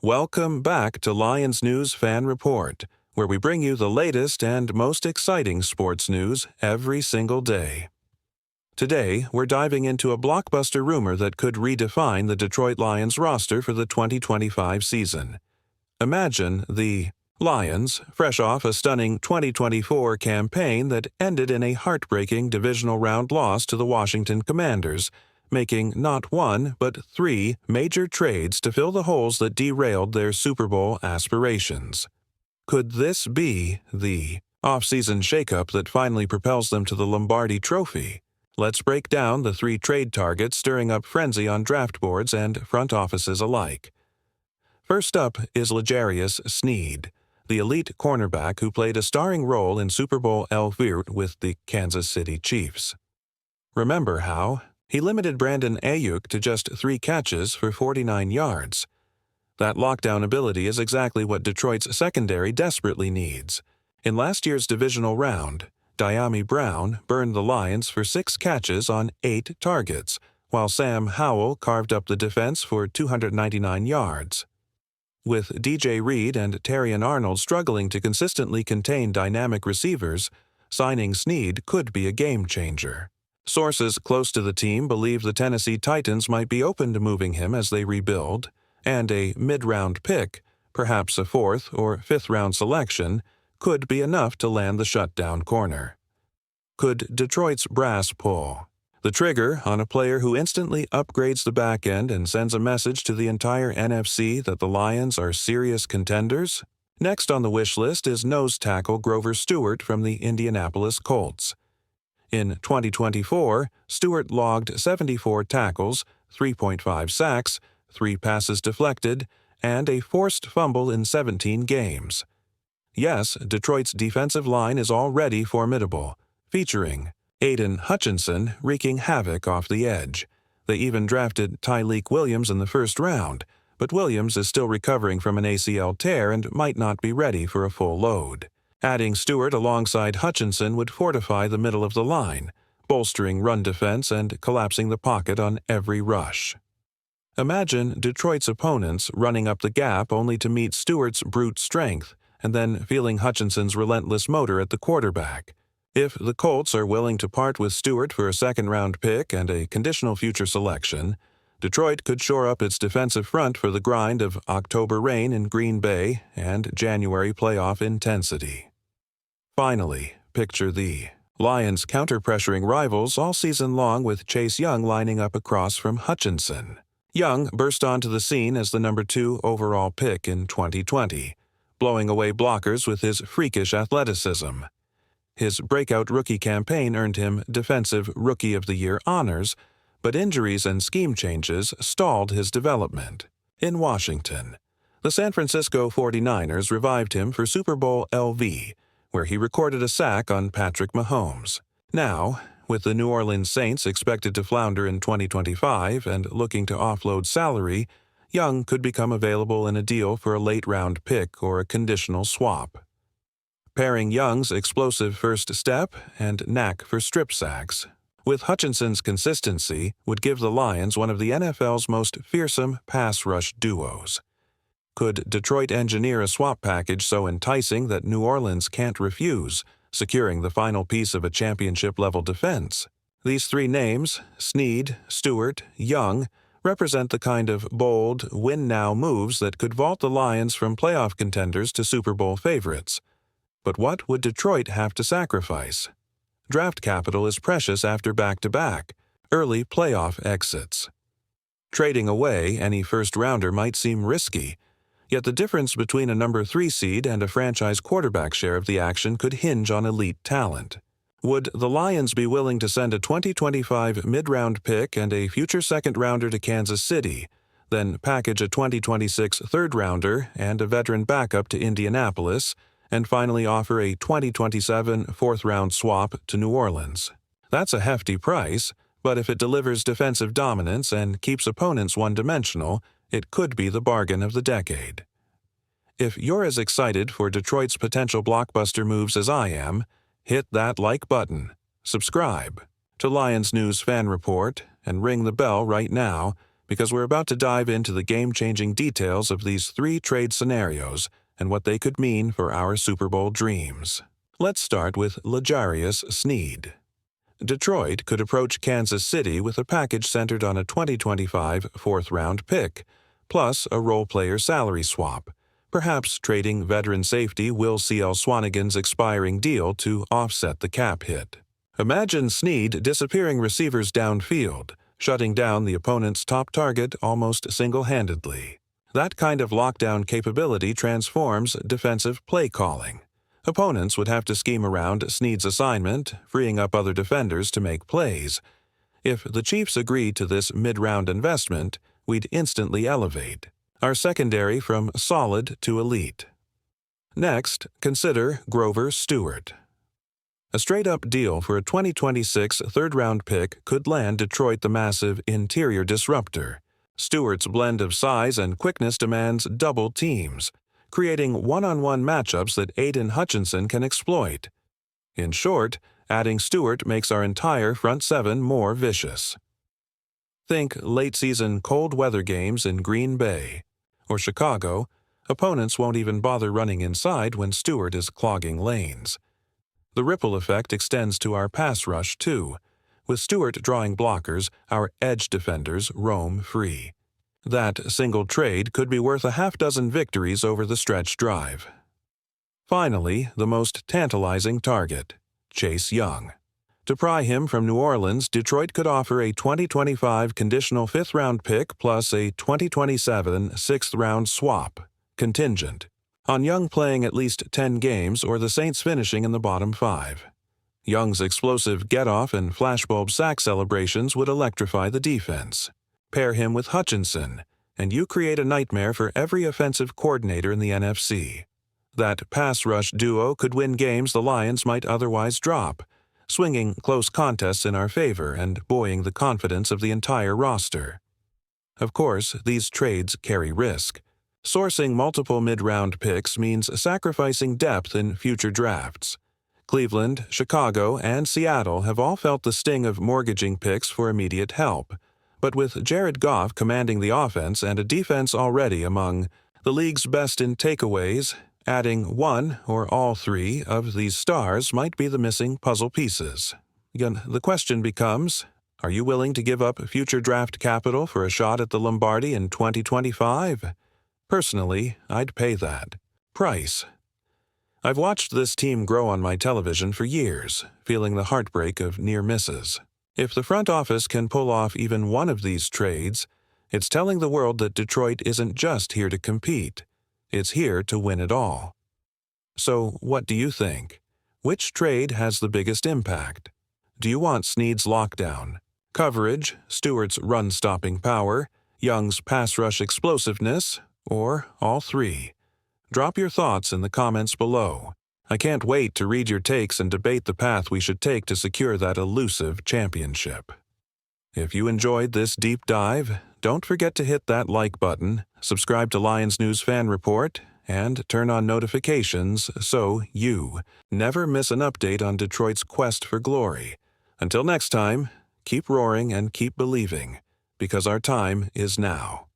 Welcome back to Lions News Fan Report, where we bring you the latest and most exciting sports news every single day. Today, we're diving into a blockbuster rumor that could redefine the Detroit Lions roster for the 2025 season. Imagine the Lions, fresh off a stunning 2024 campaign that ended in a heartbreaking divisional round loss to the Washington Commanders, making not one but three major trades to fill the holes that derailed their Super Bowl aspirations. Could this be the offseason shakeup that finally propels them to the Lombardi Trophy? Let's break down the three trade targets stirring up frenzy on draft boards and front offices alike. First up is L'Jarius Sneed, the elite cornerback who played a starring role in Super Bowl LV with the Kansas City Chiefs. Remember how? He limited Brandon Ayuk to just 3 catches for 49 yards. That lockdown ability is exactly what Detroit's secondary desperately needs. In last year's divisional round, Dyami Brown burned the Lions for 6 catches on 8 targets, while Sam Howell carved up the defense for 299 yards. With DJ Reed and Terrion Arnold struggling to consistently contain dynamic receivers, signing Sneed could be a game-changer. Sources close to the team believe the Tennessee Titans might be open to moving him as they rebuild, and a mid-round pick, perhaps a 4th or 5th-round selection, could be enough to land the shutdown corner. Could Detroit's brass pull the trigger on a player who instantly upgrades the back end and sends a message to the entire NFC that the Lions are serious contenders? Next on the wish list is nose tackle Grover Stewart from the Indianapolis Colts. In 2024, Stewart logged 74 tackles, 3.5 sacks, 3 passes deflected, and a forced fumble in 17 games. Yes, Detroit's defensive line is already formidable, featuring Aiden Hutchinson wreaking havoc off the edge. They even drafted Tyleik Williams in the first round, but Williams is still recovering from an ACL tear and might not be ready for a full load. Adding Stewart alongside Hutchinson would fortify the middle of the line, bolstering run defense and collapsing the pocket on every rush. Imagine Detroit's opponents running up the gap only to meet Stewart's brute strength and then feeling Hutchinson's relentless motor at the quarterback. If the Colts are willing to part with Stewart for a second-round pick and a conditional future selection, Detroit could shore up its defensive front for the grind of October rain in Green Bay and January playoff intensity. Finally, picture the Lions counter-pressuring rivals all season long with Chase Young lining up across from Hutchinson. Young burst onto the scene as the number 2 overall pick in 2020, blowing away blockers with his freakish athleticism. His breakout rookie campaign earned him Defensive Rookie of the Year honors, but injuries and scheme changes stalled his development. In Washington, the San Francisco 49ers revived him for Super Bowl LV, where he recorded a sack on Patrick Mahomes. Now, with the New Orleans Saints expected to flounder in 2025 and looking to offload salary, Young could become available in a deal for a late-round pick or a conditional swap. Pairing Young's explosive first step and knack for strip sacks with Hutchinson's consistency would give the Lions one of the NFL's most fearsome pass rush duos. Could Detroit engineer a swap package so enticing that New Orleans can't refuse, securing the final piece of a championship-level defense? These 3 names, Sneed, Stewart, Young, represent the kind of bold, win-now moves that could vault the Lions from playoff contenders to Super Bowl favorites. But what would Detroit have to sacrifice? Draft capital is precious after back-to-back, early playoff exits. Trading away any first-rounder might seem risky, yet the difference between a number 3 seed and a franchise quarterback share of the action could hinge on elite talent. Would the Lions be willing to send a 2025 mid-round pick and a future second-rounder to Kansas City, then package a 2026 third-rounder and a veteran backup to Indianapolis, and finally offer a 2027 fourth-round swap to New Orleans? That's a hefty price, but if it delivers defensive dominance and keeps opponents one-dimensional, it could be the bargain of the decade. If you're as excited for Detroit's potential blockbuster moves as I am, hit that like button, subscribe to Lions News Fan Report, and ring the bell right now because we're about to dive into the game-changing details of these 3 trade scenarios and what they could mean for our Super Bowl dreams. Let's start with L'Jarius Sneed. Detroit could approach Kansas City with a package centered on a 2025 fourth-round pick, plus a role-player salary swap, perhaps trading veteran safety Will C.L. Swanigan's expiring deal to offset the cap hit. Imagine Sneed disappearing receivers downfield, shutting down the opponent's top target almost single-handedly. That kind of lockdown capability transforms defensive play calling. Opponents would have to scheme around Sneed's assignment, freeing up other defenders to make plays. If the Chiefs agreed to this mid-round investment, we'd instantly elevate our secondary from solid to elite. Next, consider Grover Stewart. A straight-up deal for a 2026 third-round pick could land Detroit the massive interior disruptor. Stewart's blend of size and quickness demands double teams, creating one-on-one matchups that Aiden Hutchinson can exploit. In short, adding Stewart makes our entire front seven more vicious. Think late-season cold-weather games in Green Bay or Chicago. Opponents won't even bother running inside when Stewart is clogging lanes. The ripple effect extends to our pass rush, too. With Stewart drawing blockers, our edge defenders roam free. That single trade could be worth a half-dozen victories over the stretch drive. Finally, the most tantalizing target, Chase Young. To pry him from New Orleans, Detroit could offer a 2025 conditional fifth-round pick plus a 2027 sixth-round swap, contingent, on Young playing at least 10 games or the Saints finishing in the bottom 5. Young's explosive get-off and flashbulb sack celebrations would electrify the defense. Pair him with Hutchinson, and you create a nightmare for every offensive coordinator in the NFC. That pass rush duo could win games the Lions might otherwise drop, swinging close contests in our favor and buoying the confidence of the entire roster. Of course, these trades carry risk. Sourcing multiple mid-round picks means sacrificing depth in future drafts. Cleveland, Chicago, and Seattle have all felt the sting of mortgaging picks for immediate help. But with Jared Goff commanding the offense and a defense already among the league's best in takeaways, adding one or all 3 of these stars might be the missing puzzle pieces. Again, the question becomes, are you willing to give up future draft capital for a shot at the Lombardi in 2025? Personally, I'd pay that price. I've watched this team grow on my television for years, feeling the heartbreak of near misses. If the front office can pull off even one of these trades, it's telling the world that Detroit isn't just here to compete. It's here to win it all. So, what do you think? Which trade has the biggest impact? Do you want Sneed's lockdown, coverage, Stewart's run-stopping power, Young's pass rush explosiveness, or all 3? Drop your thoughts in the comments below. I can't wait to read your takes and debate the path we should take to secure that elusive championship. If you enjoyed this deep dive, don't forget to hit that like button, subscribe to Lions News Fan Report, and turn on notifications so you never miss an update on Detroit's quest for glory. Until next time, keep roaring and keep believing, because our time is now.